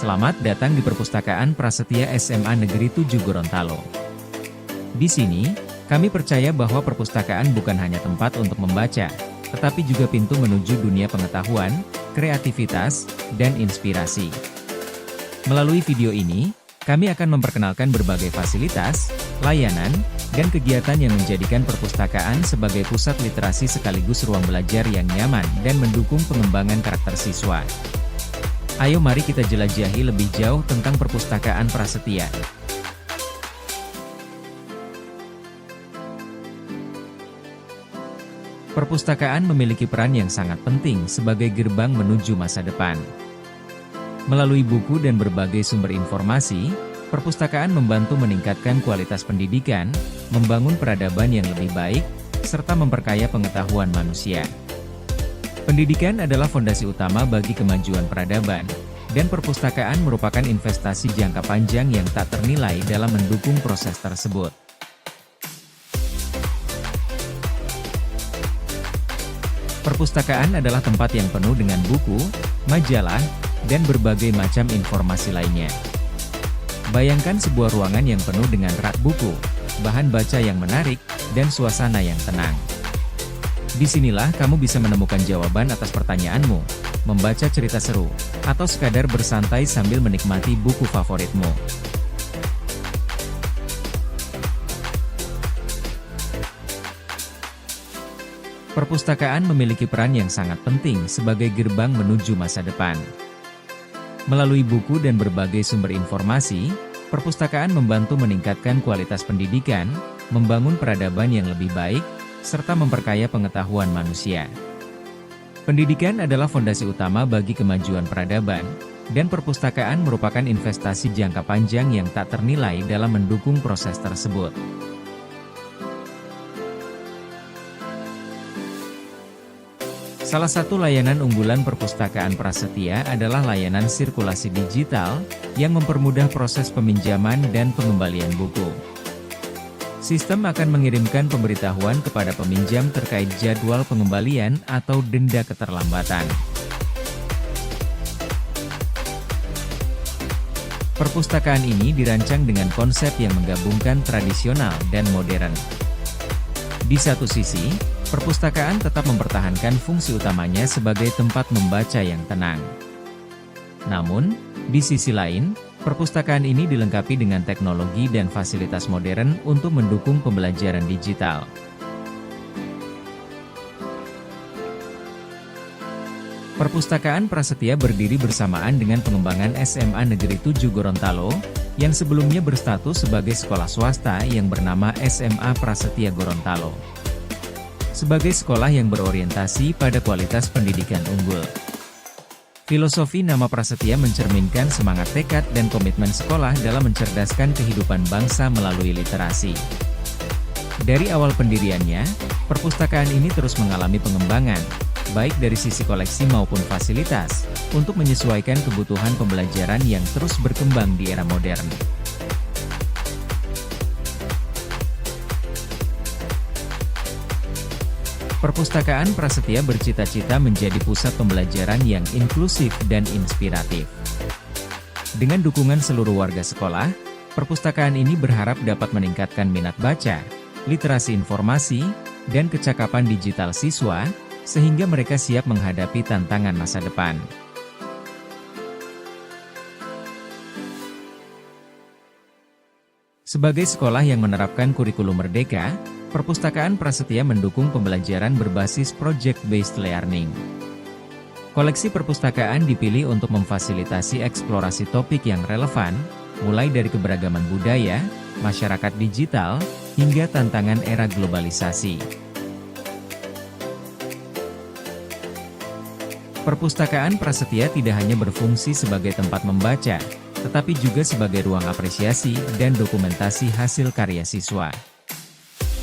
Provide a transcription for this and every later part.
Selamat datang di Perpustakaan Prasetya SMA Negeri 7 Gorontalo. Di sini, kami percaya bahwa perpustakaan bukan hanya tempat untuk membaca, tetapi juga pintu menuju dunia pengetahuan, kreativitas, dan inspirasi. Melalui video ini, kami akan memperkenalkan berbagai fasilitas, layanan, dan kegiatan yang menjadikan perpustakaan sebagai pusat literasi sekaligus ruang belajar yang nyaman dan mendukung pengembangan karakter siswa. Ayo mari kita jelajahi lebih jauh tentang Perpustakaan Prasetya. Perpustakaan memiliki peran yang sangat penting sebagai gerbang menuju masa depan. Melalui buku dan berbagai sumber informasi, perpustakaan membantu meningkatkan kualitas pendidikan, membangun peradaban yang lebih baik, serta memperkaya pengetahuan manusia. Pendidikan adalah fondasi utama bagi kemajuan peradaban, dan perpustakaan merupakan investasi jangka panjang yang tak ternilai dalam mendukung proses tersebut. Perpustakaan adalah tempat yang penuh dengan buku, majalah, dan berbagai macam informasi lainnya. Bayangkan sebuah ruangan yang penuh dengan rak buku, bahan baca yang menarik, dan suasana yang tenang. Disinilah kamu bisa menemukan jawaban atas pertanyaanmu, membaca cerita seru, atau sekadar bersantai sambil menikmati buku favoritmu. Perpustakaan memiliki peran yang sangat penting sebagai gerbang menuju masa depan. Melalui buku dan berbagai sumber informasi, perpustakaan membantu meningkatkan kualitas pendidikan, membangun peradaban yang lebih baik, serta memperkaya pengetahuan manusia. Pendidikan adalah fondasi utama bagi kemajuan peradaban, dan perpustakaan merupakan investasi jangka panjang yang tak ternilai dalam mendukung proses tersebut. Salah satu layanan unggulan Perpustakaan Prasetya adalah layanan sirkulasi digital, yang mempermudah proses peminjaman dan pengembalian buku. Sistem akan mengirimkan pemberitahuan kepada peminjam terkait jadwal pengembalian atau denda keterlambatan. Perpustakaan ini dirancang dengan konsep yang menggabungkan tradisional dan modern. Di satu sisi, perpustakaan tetap mempertahankan fungsi utamanya sebagai tempat membaca yang tenang. Namun, di sisi lain, perpustakaan ini dilengkapi dengan teknologi dan fasilitas modern untuk mendukung pembelajaran digital. Perpustakaan Prasetya berdiri bersamaan dengan pengembangan SMA Negeri 7 Gorontalo, yang sebelumnya berstatus sebagai sekolah swasta yang bernama SMA Prasetya Gorontalo. Sebagai sekolah yang berorientasi pada kualitas pendidikan unggul. Filosofi nama Prasetya mencerminkan semangat tekad dan komitmen sekolah dalam mencerdaskan kehidupan bangsa melalui literasi. Dari awal pendiriannya, perpustakaan ini terus mengalami pengembangan, baik dari sisi koleksi maupun fasilitas, untuk menyesuaikan kebutuhan pembelajaran yang terus berkembang di era modern. Perpustakaan Prasetya bercita-cita menjadi pusat pembelajaran yang inklusif dan inspiratif. Dengan dukungan seluruh warga sekolah, perpustakaan ini berharap dapat meningkatkan minat baca, literasi informasi, dan kecakapan digital siswa, sehingga mereka siap menghadapi tantangan masa depan. Sebagai sekolah yang menerapkan kurikulum merdeka, Perpustakaan Prasetya mendukung pembelajaran berbasis project-based learning. Koleksi perpustakaan dipilih untuk memfasilitasi eksplorasi topik yang relevan, mulai dari keberagaman budaya, masyarakat digital, hingga tantangan era globalisasi. Perpustakaan Prasetya tidak hanya berfungsi sebagai tempat membaca, tetapi juga sebagai ruang apresiasi dan dokumentasi hasil karya siswa.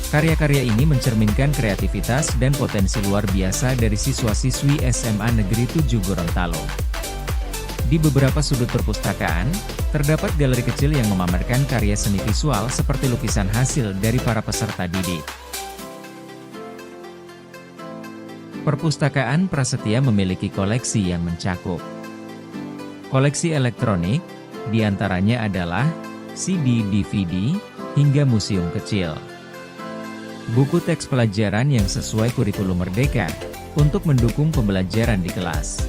Karya-karya ini mencerminkan kreativitas dan potensi luar biasa dari siswa-siswi SMA Negeri 7 Gorontalo. Di beberapa sudut perpustakaan, terdapat galeri kecil yang memamerkan karya seni visual seperti lukisan hasil dari para peserta didik. Perpustakaan Prasetya memiliki koleksi yang mencakup Koleksi elektronik, diantaranya adalah CD, DVD, hingga museum kecil. Buku teks pelajaran yang sesuai kurikulum Merdeka, untuk mendukung pembelajaran di kelas.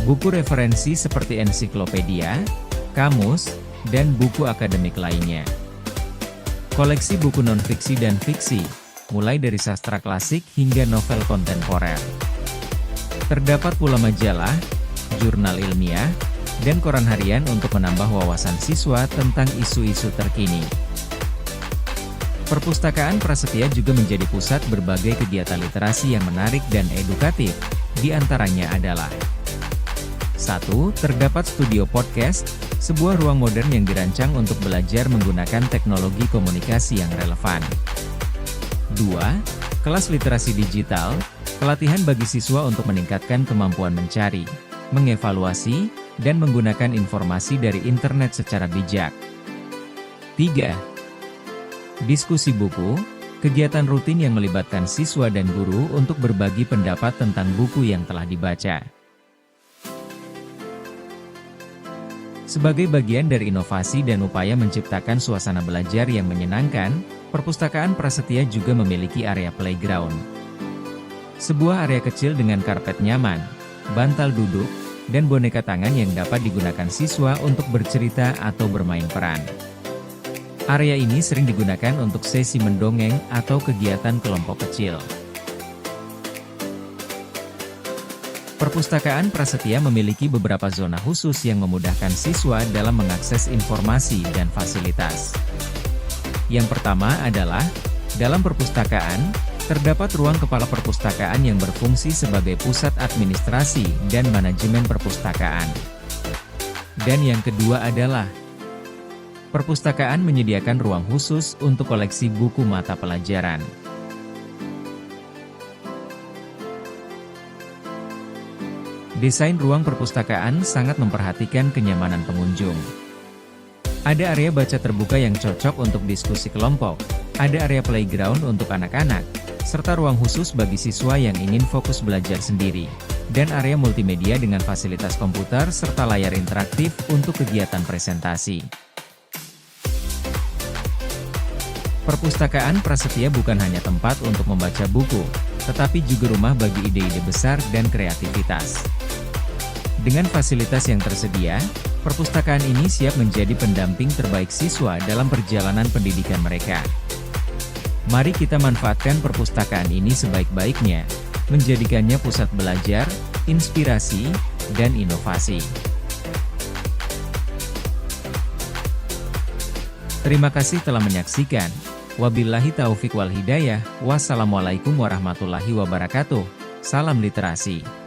Buku referensi seperti ensiklopedia, kamus, dan buku akademik lainnya. Koleksi buku non-fiksi dan fiksi, mulai dari sastra klasik hingga novel kontemporer. Terdapat pula majalah, jurnal ilmiah, dan koran harian untuk menambah wawasan siswa tentang isu-isu terkini. Perpustakaan Prasetya juga menjadi pusat berbagai kegiatan literasi yang menarik dan edukatif, di antaranya adalah 1. Terdapat studio podcast, sebuah ruang modern yang dirancang untuk belajar menggunakan teknologi komunikasi yang relevan. 2. Kelas literasi digital, pelatihan bagi siswa untuk meningkatkan kemampuan mencari, mengevaluasi, dan menggunakan informasi dari internet secara bijak. 3. Diskusi buku, kegiatan rutin yang melibatkan siswa dan guru untuk berbagi pendapat tentang buku yang telah dibaca. Sebagai bagian dari inovasi dan upaya menciptakan suasana belajar yang menyenangkan, Perpustakaan Prasetya juga memiliki area playground. Sebuah area kecil dengan karpet nyaman, bantal duduk, dan boneka tangan yang dapat digunakan siswa untuk bercerita atau bermain peran. Area ini sering digunakan untuk sesi mendongeng atau kegiatan kelompok kecil. Perpustakaan Prasetya memiliki beberapa zona khusus yang memudahkan siswa dalam mengakses informasi dan fasilitas. Yang pertama adalah, dalam perpustakaan, terdapat ruang kepala perpustakaan yang berfungsi sebagai pusat administrasi dan manajemen perpustakaan. Dan yang kedua adalah, perpustakaan menyediakan ruang khusus untuk koleksi buku mata pelajaran. Desain ruang perpustakaan sangat memperhatikan kenyamanan pengunjung. Ada area baca terbuka yang cocok untuk diskusi kelompok, ada area playground untuk anak-anak, serta ruang khusus bagi siswa yang ingin fokus belajar sendiri, dan area multimedia dengan fasilitas komputer serta layar interaktif untuk kegiatan presentasi. Perpustakaan Prasetya bukan hanya tempat untuk membaca buku, tetapi juga rumah bagi ide-ide besar dan kreativitas. Dengan fasilitas yang tersedia, perpustakaan ini siap menjadi pendamping terbaik siswa dalam perjalanan pendidikan mereka. Mari kita manfaatkan perpustakaan ini sebaik-baiknya, menjadikannya pusat belajar, inspirasi, dan inovasi. Terima kasih telah menyaksikan. Wabillahi taufik wal hidayah. Wassalamualaikum warahmatullahi wabarakatuh. Salam literasi.